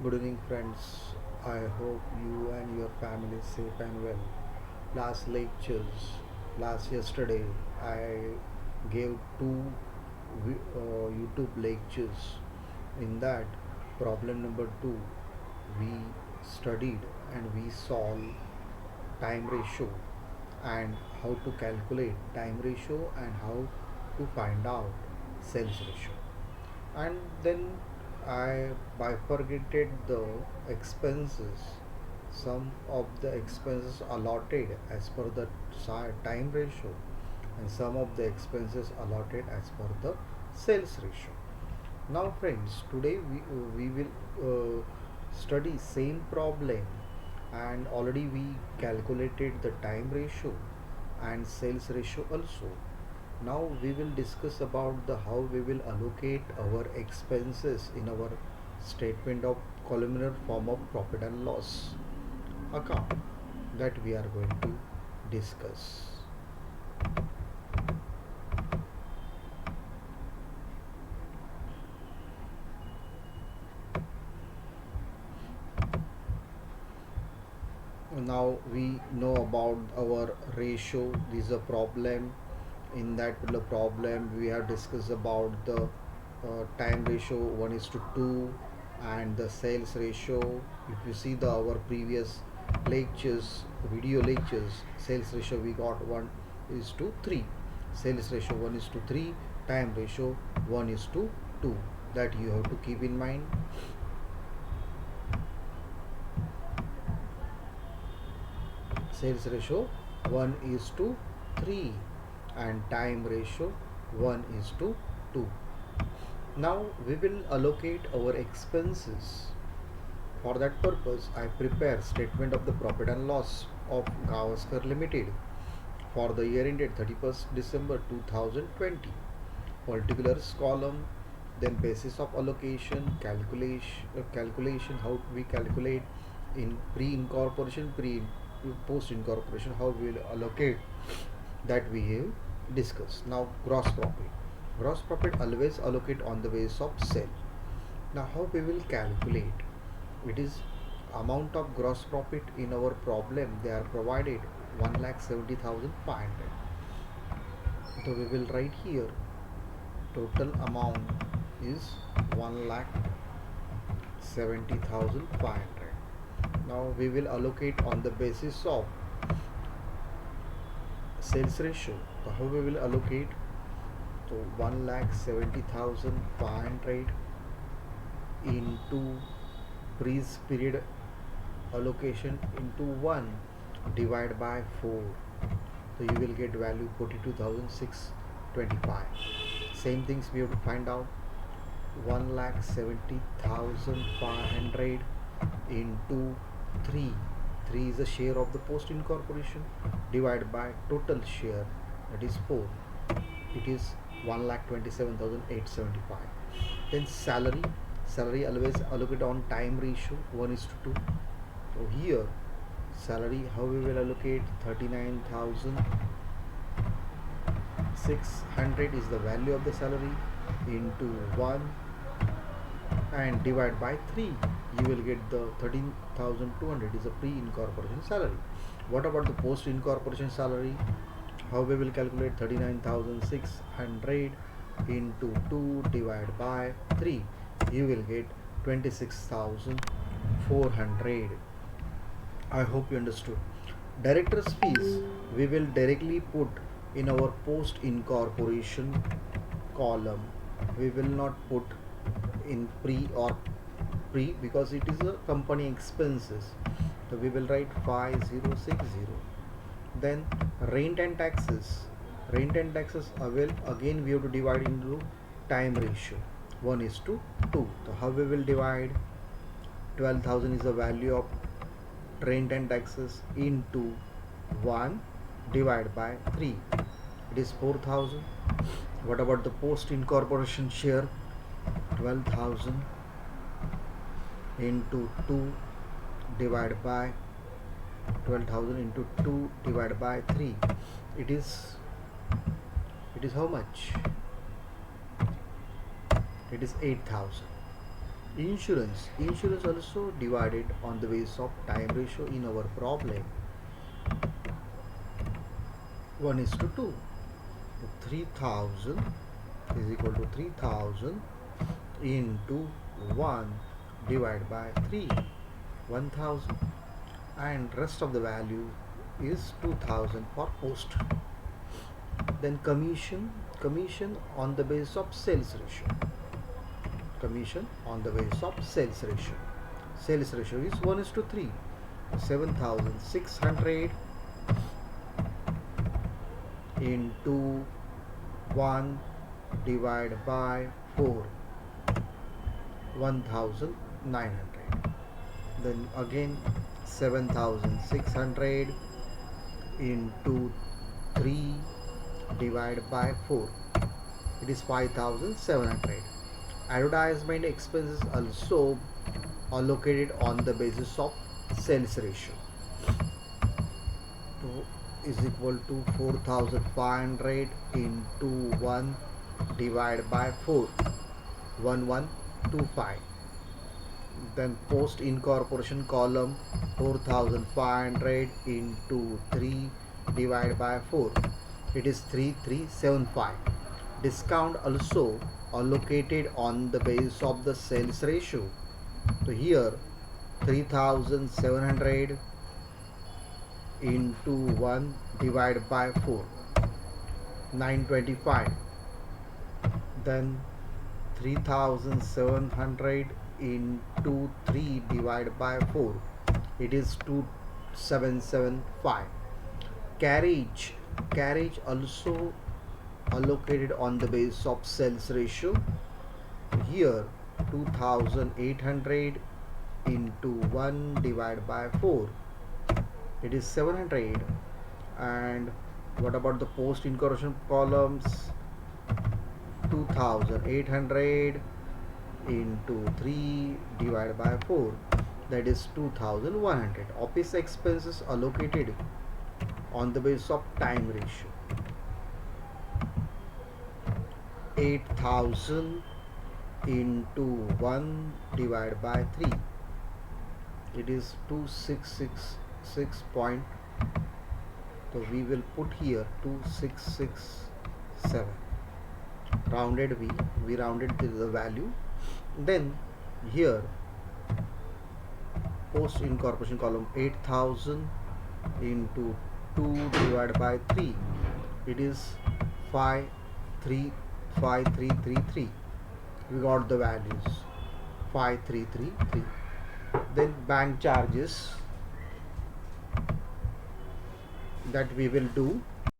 Good evening, friends. I hope you and your family is safe and well. Last lectures, last yesterday, I gave two YouTube lectures. In that, problem number two, we studied and we solved time ratio and how to calculate time ratio and how to find out sales ratio. And then I bifurcated the expenses. Some of the expenses allotted as per the time ratio, and some of the expenses allotted as per the sales ratio. Now, friends, today we will study same problem, and already we calculated the time ratio and sales ratio also. Now we will discuss about the how we will allocate our expenses in our statement of columnar form of profit and loss account that we are going to discuss. Now we know about our ratio. This is a problem. In that particular problem we have discussed about the time ratio 1 is to 2 and the sales ratio. If you see the our previous lectures, video lectures, sales ratio we got 1 is to 3, sales ratio 1 is to 3, time ratio 1 is to 2. That you have to keep in mind. Sales ratio 1 is to 3 and time ratio 1 is to 2. Now we will allocate our expenses. For that purpose I prepare statement of the profit and loss of Gavaskar Limited for the year ended 31st December 2020. Particulars column, then basis of allocation, calculation how we calculate in pre-incorporation, post-incorporation, how we will allocate, that we have discussed. Now gross profit. Gross profit always allocate on the basis of sale. Now how we will calculate? It is amount of gross profit in our problem. They are provided 1,70,500. So we will write here total amount is 1,70,500. Now we will allocate on the basis of sales ratio. So how we will allocate? So 1,70,500 into breeze period allocation into 1 divided by 4. So you will get value 42,625. Same things we have to find out. 1,70,500 into 3. 3 is the share of the post incorporation divided by total share, that is 4. It is 1,27,875. Then salary always allocate on time ratio 1 is to 2. So here salary how we will allocate? 39,600 is the value of the salary into 1 and divide by 3. You will get the 13,200 is a pre-incorporation salary. What about the post-incorporation salary? How we will calculate? 39,600 into 2 divided by 3. You will get 26,400. I hope you understood. Director's fees we will directly put in our post incorporation column. We will not put in pre because it is a company expenses. So we will write 5060. Then rent and taxes. Rent and taxes again we have to divide into time ratio 1 is to 2. So how we will divide? 12,000 is the value of rent and taxes into 1 divided by 3. It is 4,000. What about the post incorporation share? 12,000 into 2 divided by 12,000 into 2 divided by 3. It is how much? It is 8,000. Insurance also divided on the basis of time ratio in our problem 1 is to 2. 3000 is equal to 3000 into 1 divided by 3, 1000, and rest of the value is 2000 for post. Then commission on the basis of sales ratio. Commission on the basis of sales ratio. Sales ratio is 1 is to 3. 7600 into 1 divided by 4, 1900. Then again 7600 into 3 divided by 4, it is 5700. Advertisement expenses also allocated on the basis of sales ratio is equal to 4500 into 1 divided by 4, 1125. Then post incorporation column 4500 into 3 divided by 4, it is 3375. Discount also allocated on the basis of the sales ratio. So here 3700 into 1 divided by 4, 925. Then 3700 into 3 divided by 4, it is 2775. Carriage also allocated on the basis of sales ratio. Here 2800 into 1 divided by 4, it is 700. And what about the post incorporation columns? 2800 into 3 divided by 4, that is 2100. Office expenses allocated on the basis of time ratio. 8000 into 1 divided by 3, it is 2666 point. So we will put here 2667. Rounded we rounded to the value. Then here post incorporation column 8000 into 2 divided by 3, it is 5333. We got the values 5333. Then bank charges that we will do